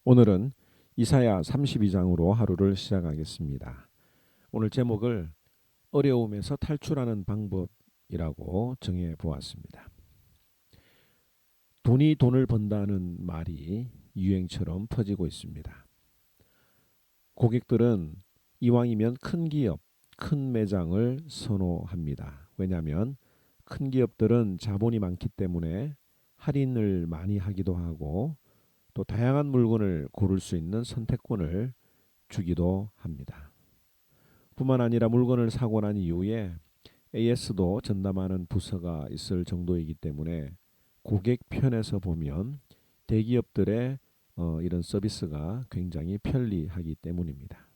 오늘은 이사야 32장으로 하루를 시작하겠습니다. 오늘 제목을 어려움에서 탈출하는 방법이라고 정해 보았습니다. 돈이 돈을 번다는 말이 유행처럼 퍼지고 있습니다. 고객들은 이왕이면 큰 기업, 큰 매장을 선호합니다. 왜냐하면 큰 기업들은 자본이 많기 때문에 할인을 많이 하기도 하고 또 다양한 물건을 고를 수 있는 선택권을 주기도 합니다. 뿐만 아니라 물건을 사고 난 이후에 AS도 전담하는 부서가 있을 정도이기 때문에 고객 편에서 보면 대기업들의 이런 서비스가 굉장히 편리하기 때문입니다.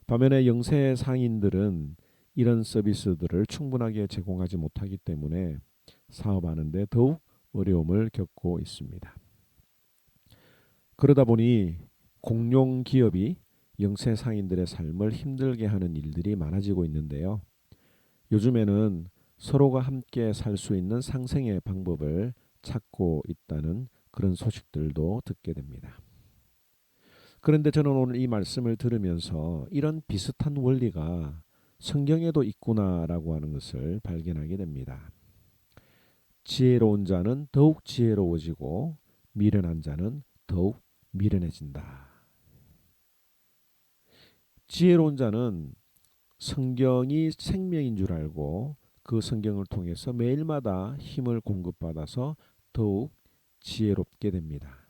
반면에 영세 상인들은 이런 서비스들을 충분하게 제공하지 못하기 때문에 사업하는 데 더욱 어려움을 겪고 있습니다. 그러다 보니 공룡 기업이 영세 상인들의 삶을 힘들게 하는 일들이 많아지고 있는데요. 요즘에는 서로가 함께 살 수 있는 상생의 방법을 찾고 있다는 그런 소식들도 듣게 됩니다. 그런데 저는 오늘 이 말씀을 들으면서 이런 비슷한 원리가 성경에도 있구나라고 하는 것을 발견하게 됩니다. 지혜로운 자는 더욱 지혜로워지고 미련한 자는 더욱 미련해진다. 지혜로운 자는 성경이 생명인 줄 알고 그 성경을 통해서 매일마다 힘을 공급받아서 더욱 지혜롭게 됩니다.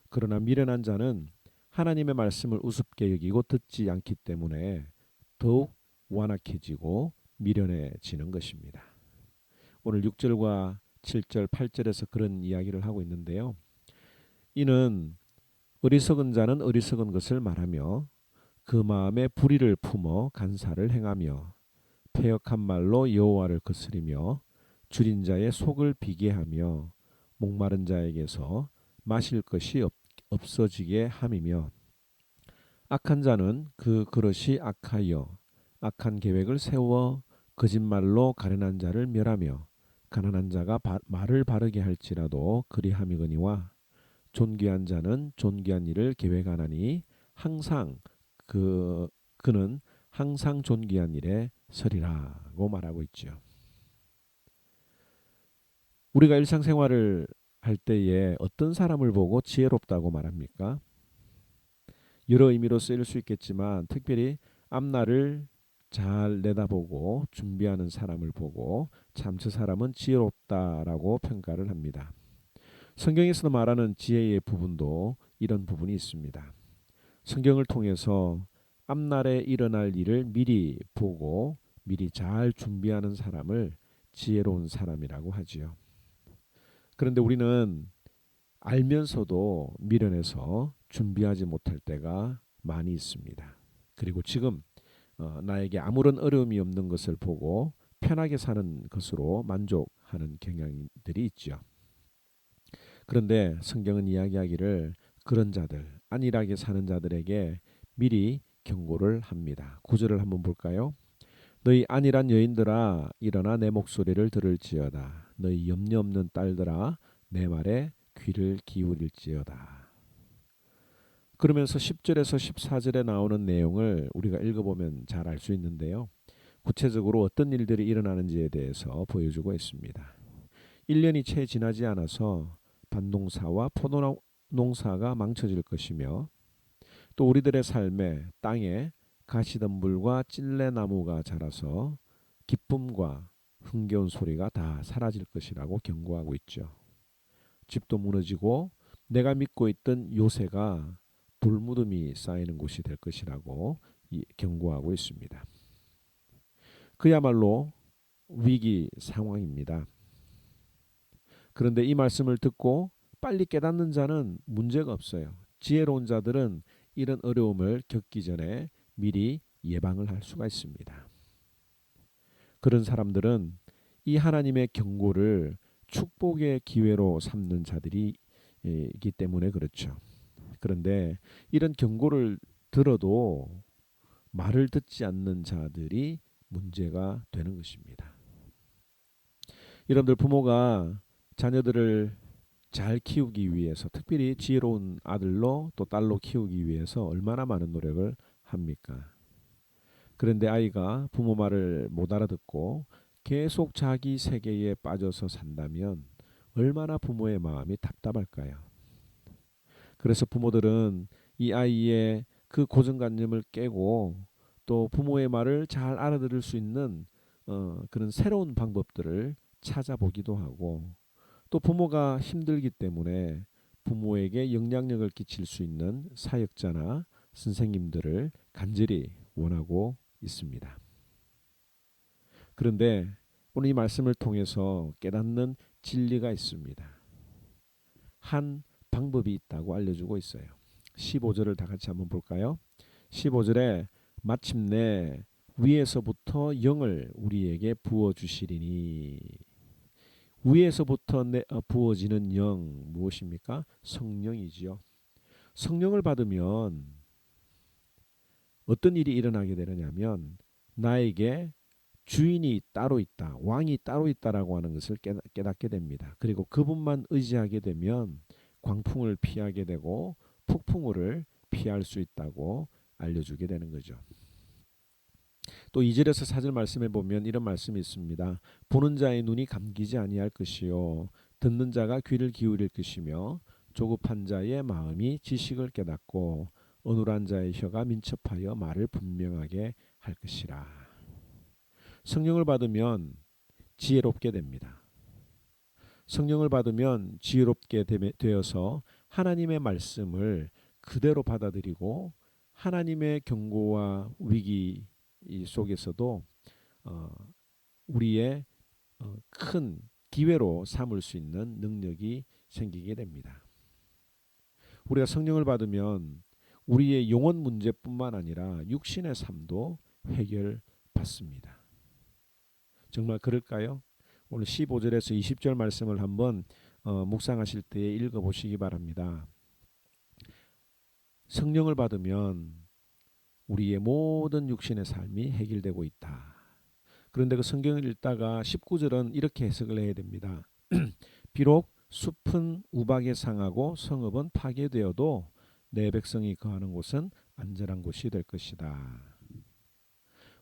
그러나 미련한 자는 하나님의 말씀을 우습게 여기고 듣지 않기 때문에 더욱 완악해지고 미련해지는 것입니다. 오늘 6절과 7절, 8절에서 그런 이야기를 하고 있는데요. 이는 어리석은 자는 어리석은 것을 말하며 그 마음에 불의를 품어 간사를 행하며 패역한 말로 여호와를 거스리며 줄인 자의 속을 비게 하며 목마른 자에게서 마실 것이 없어지게 함이며 악한 자는 그 그릇이 악하여 악한 계획을 세워 거짓말로 가련한 자를 멸하며 가난한 자가 말을 바르게 할지라도 그리함이거니와 존귀한 자는 존귀한 일을 계획하나니 항상 그는 항상 존귀한 일에 서리라고 말하고 있죠. 우리가 일상생활을 할 때에 어떤 사람을 보고 지혜롭다고 말합니까? 여러 의미로 쓰일 수 있겠지만 특별히 앞날을 잘 내다보고 준비하는 사람을 보고 참 저 사람은 지혜롭다라고 평가를 합니다. 성경에서 말하는 지혜의 부분도 이런 부분이 있습니다. 성경을 통해서 앞날에 일어날 일을 미리 보고 미리 잘 준비하는 사람을 지혜로운 사람이라고 하지요. 그런데 우리는 알면서도 미련해서 준비하지 못할 때가 많이 있습니다. 그리고 지금 나에게 아무런 어려움이 없는 것을 보고 편하게 사는 것으로 만족하는 경향들이 있죠. 그런데 성경은 이야기하기를 그런 자들, 안일하게 사는 자들에게 미리 경고를 합니다. 9절을 한번 볼까요? 너희 안일한 여인들아 일어나 내 목소리를 들을지어다. 너희 염려 없는 딸들아 내 말에 귀를 기울일지어다. 그러면서 10절에서 14절에 나오는 내용을 우리가 읽어보면 잘 알 수 있는데요. 구체적으로 어떤 일들이 일어나는지에 대해서 보여주고 있습니다. 1년이 채 지나지 않아서 밭농사와 포도농사가 망쳐질 것이며 또 우리들의 삶에 땅에 가시덤불과 찔레나무가 자라서 기쁨과 흥겨운 소리가 다 사라질 것이라고 경고하고 있죠. 집도 무너지고 내가 믿고 있던 요새가 돌무덤이 쌓이는 곳이 될 것이라고 경고하고 있습니다. 그야말로 위기 상황입니다. 그런데 이 말씀을 듣고 빨리 깨닫는 자는 문제가 없어요. 지혜로운 자들은 이런 어려움을 겪기 전에 미리 예방을 할 수가 있습니다. 그런 사람들은 이 하나님의 경고를 축복의 기회로 삼는 자들이기 때문에 그렇죠. 그런데 이런 경고를 들어도 말을 듣지 않는 자들이 문제가 되는 것입니다. 여러분들 부모가 자녀들을 잘 키우기 위해서, 특별히 지혜로운 아들로 또 딸로 키우기 위해서 얼마나 많은 노력을 합니까? 그런데 아이가 부모 말을 못 알아듣고 계속 자기 세계에 빠져서 산다면 얼마나 부모의 마음이 답답할까요? 그래서 부모들은 이 아이의 그 고정관념을 깨고 또 부모의 말을 잘 알아들을 수 있는 그런 새로운 방법들을 찾아보기도 하고, 또 부모가 힘들기 때문에 부모에게 영향력을 끼칠 수 있는 사역자나 선생님들을 간절히 원하고 있습니다. 그런데 오늘 이 말씀을 통해서 깨닫는 진리가 있습니다. 한 방법이 있다고 알려주고 있어요. 15절을 다 같이 한번 볼까요? 15절에 마침내 위에서부터 영을 우리에게 부어주시리니, 위에서부터 부어지는 영 무엇입니까? 성령이지요. 성령을 받으면 어떤 일이 일어나게 되느냐면 나에게 주인이 따로 있다, 왕이 따로 있다라고 하는 것을 깨닫게 됩니다. 그리고 그분만 의지하게 되면 광풍을 피하게 되고 폭풍우를 피할 수 있다고 알려주게 되는 거죠. 또 2절에서 4절 말씀에 보면 이런 말씀이 있습니다. 보는 자의 눈이 감기지 아니할 것이요 듣는 자가 귀를 기울일 것이며 조급한 자의 마음이 지식을 깨닫고 어눌한 자의 혀가 민첩하여 말을 분명하게 할 것이라. 성령을 받으면 지혜롭게 됩니다. 성령을 받으면 지혜롭게 되어서 하나님의 말씀을 그대로 받아들이고 하나님의 경고와 위기 속에서도 우리의 큰 기회로 삼을 수 있는 능력이 생기게 됩니다. 우리가 성령을 받으면 우리의 영혼 문제뿐만 아니라 육신의 삶도 해결받습니다. 정말 그럴까요? 오늘 15절에서 20절 말씀을 한번 묵상하실 때에 읽어보시기 바랍니다. 성령을 받으면 우리의 모든 육신의 삶이 해결되고 있다. 그런데 그 성경을 읽다가 19절은 이렇게 해석을 해야 됩니다. 비록 숲은 우박에 상하고 성읍은 파괴되어도 내 백성이 거하는 곳은 안전한 곳이 될 것이다.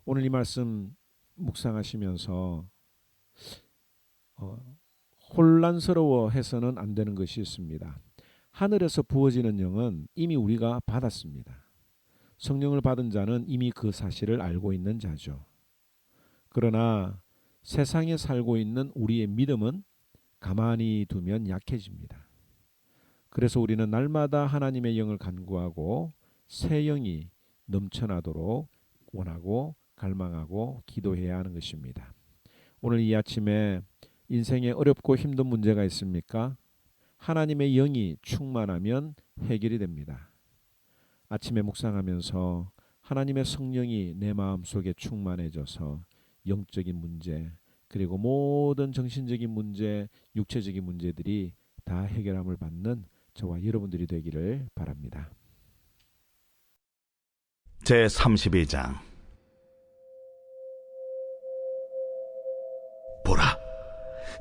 오늘 이 말씀 묵상하시면서 혼란스러워해서는 안 되는 것이 있습니다. 하늘에서 부어지는 영은 이미 우리가 받았습니다. 성령을 받은 자는 이미 그 사실을 알고 있는 자죠. 그러나 세상에 살고 있는 우리의 믿음은 가만히 두면 약해집니다. 그래서 우리는 날마다 하나님의 영을 간구하고 새 영이 넘쳐나도록 원하고 갈망하고 기도해야 하는 것입니다. 오늘 이 아침에 인생에 어렵고 힘든 문제가 있습니까? 하나님의 영이 충만하면 해결이 됩니다. 아침에 묵상하면서 하나님의 성령이 내 마음속에 충만해져서 영적인 문제, 그리고 모든 정신적인 문제, 육체적인 문제들이 다 해결함을 받는 저와 여러분들이 되기를 바랍니다. 제32장. 보라,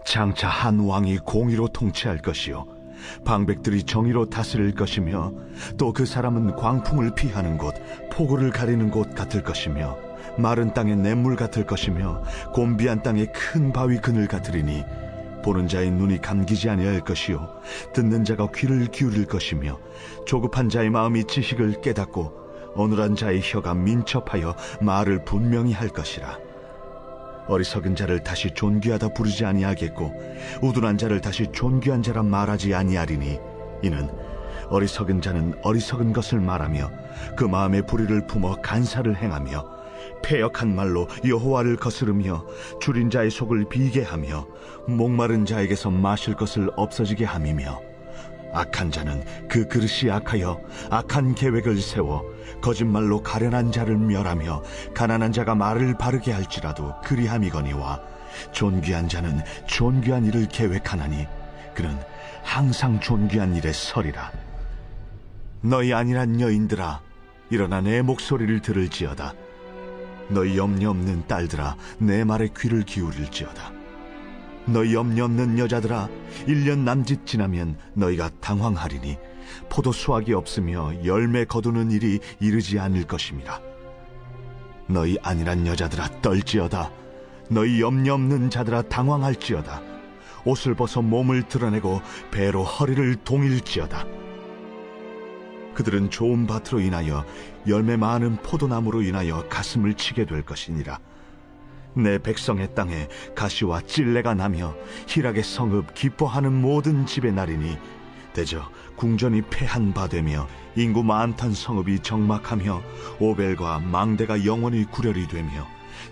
장차 한 왕이 공의로 통치할 것이요 방백들이 정의로 다스릴 것이며 또 그 사람은 광풍을 피하는 곳, 폭우를 가리는 곳 같을 것이며 마른 땅의 냇물 같을 것이며 곤비한 땅의 큰 바위 그늘 같으리니 보는 자의 눈이 감기지 아니할 것이요 듣는 자가 귀를 기울일 것이며 조급한 자의 마음이 지식을 깨닫고 어눌한 자의 혀가 민첩하여 말을 분명히 할 것이라. 어리석은 자를 다시 존귀하다 부르지 아니하겠고 우둔한 자를 다시 존귀한 자라 말하지 아니하리니 이는 어리석은 자는 어리석은 것을 말하며 그 마음의 불의를 품어 간사를 행하며 패역한 말로 여호와를 거스르며 줄인 자의 속을 비게 하며 목마른 자에게서 마실 것을 없어지게 함이며 악한 자는 그 그릇이 악하여 악한 계획을 세워 거짓말로 가련한 자를 멸하며 가난한 자가 말을 바르게 할지라도 그리함이거니와 존귀한 자는 존귀한 일을 계획하나니 그는 항상 존귀한 일에 서리라. 너희 안일한 여인들아, 일어나 내 목소리를 들을지어다. 너희 염려 없는 딸들아, 내 말에 귀를 기울일지어다. 너희 염려 없는 여자들아, 1년 남짓 지나면 너희가 당황하리니 포도 수확이 없으며 열매 거두는 일이 이르지 않을 것임이라. 너희 안일한 여자들아 떨지어다. 너희 염려 없는 자들아 당황할지어다. 옷을 벗어 몸을 드러내고 배로 허리를 동일지어다. 그들은 좋은 밭으로 인하여 열매 많은 포도나무로 인하여 가슴을 치게 될 것이니라. 내 백성의 땅에 가시와 찔레가 나며 희락의 성읍 기뻐하는 모든 집의 날이니 대저 궁전이 패한 바 되며 인구 많던 성읍이 정막하며 오벨과 망대가 영원히 구렬이 되며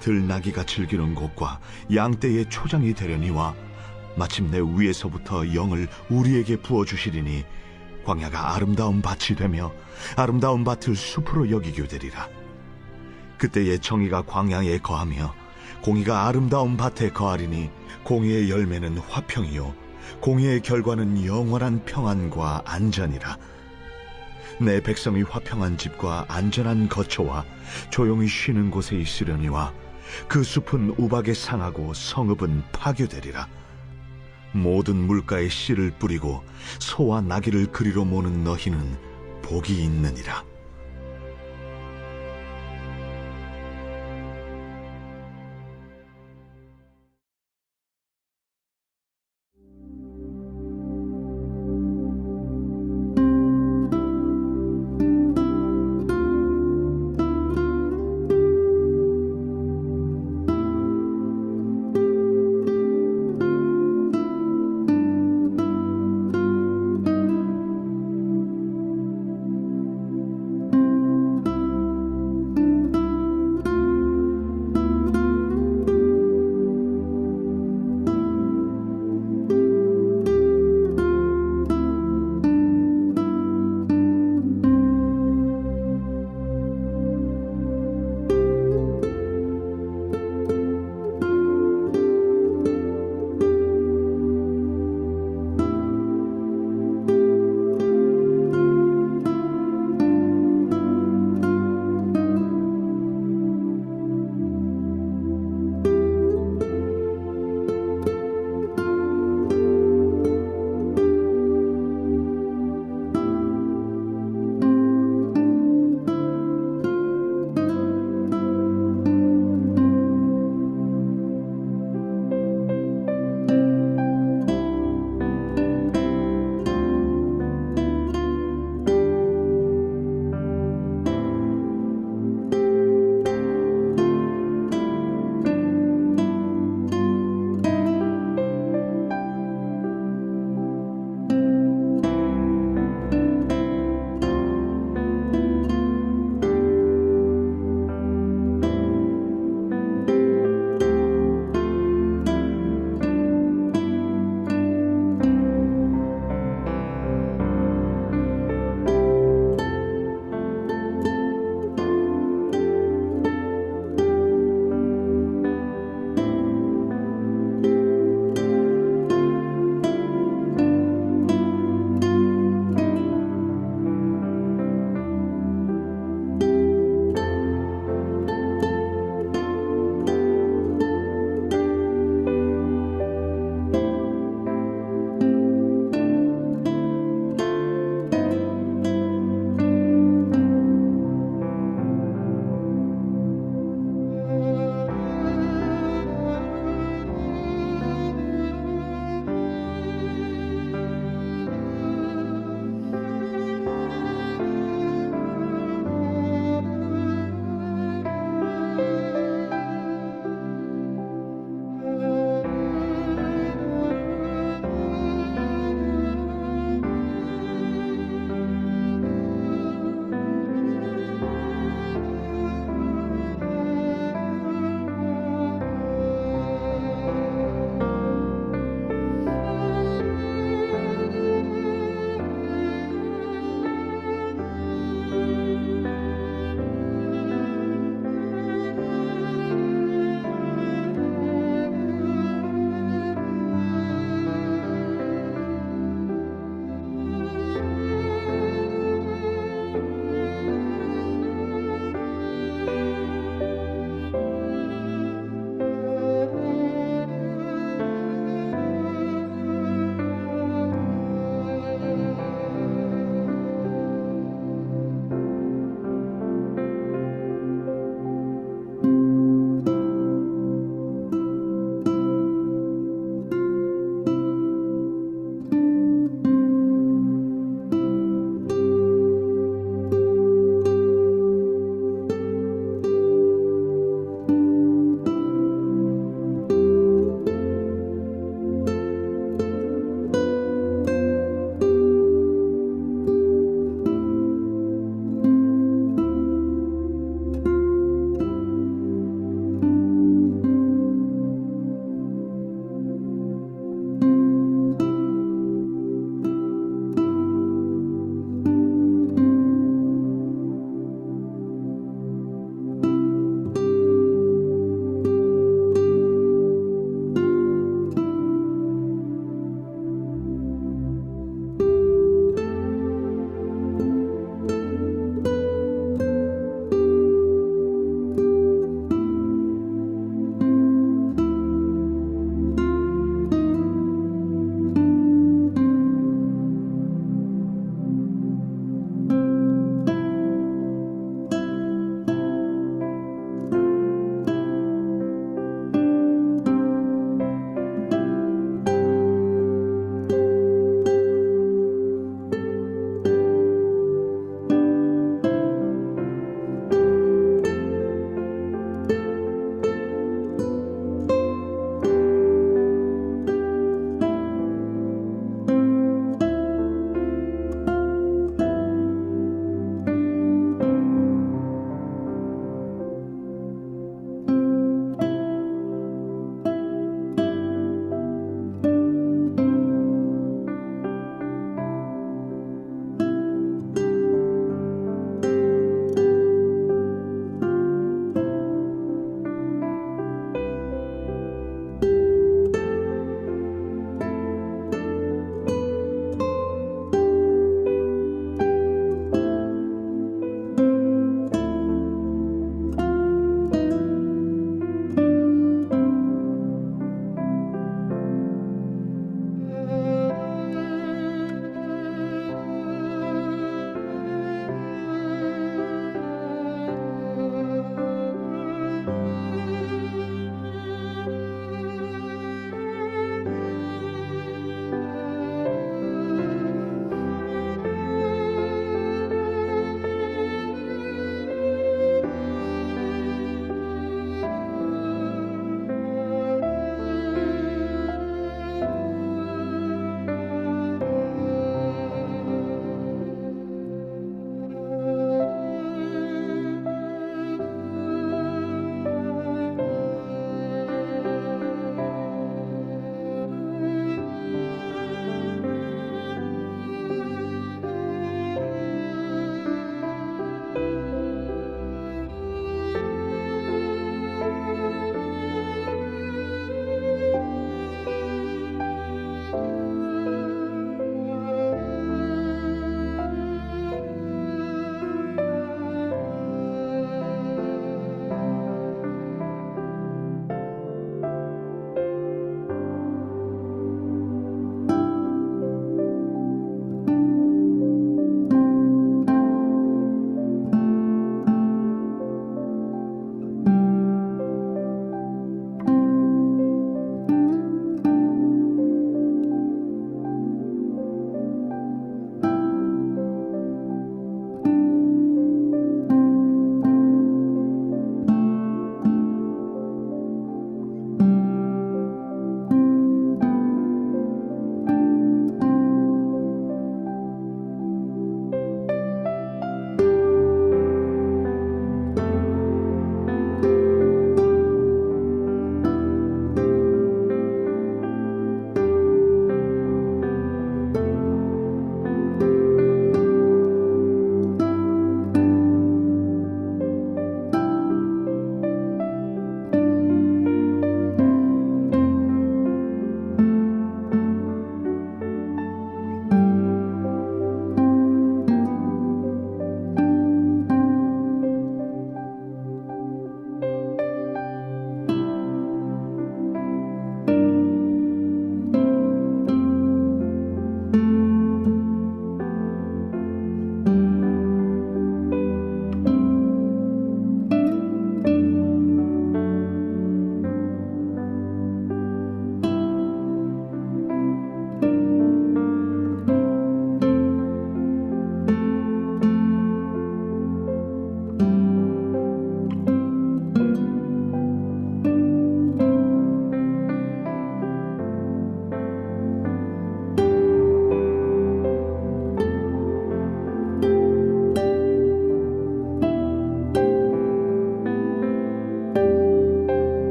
들나귀가 즐기는 곳과 양떼의 초장이 되려니와 마침내 위에서부터 영을 우리에게 부어주시리니 광야가 아름다운 밭이 되며 아름다운 밭을 숲으로 여기게 되리라. 그때의 정의가 광야에 거하며 공의가 아름다운 밭에 거하리니 공의의 열매는 화평이요 공의의 결과는 영원한 평안과 안전이라. 내 백성이 화평한 집과 안전한 거처와 조용히 쉬는 곳에 있으려니와 그 숲은 우박에 상하고 성읍은 파괴되리라. 모든 물가에 씨를 뿌리고 소와 나귀를 그리로 모는 너희는 복이 있느니라.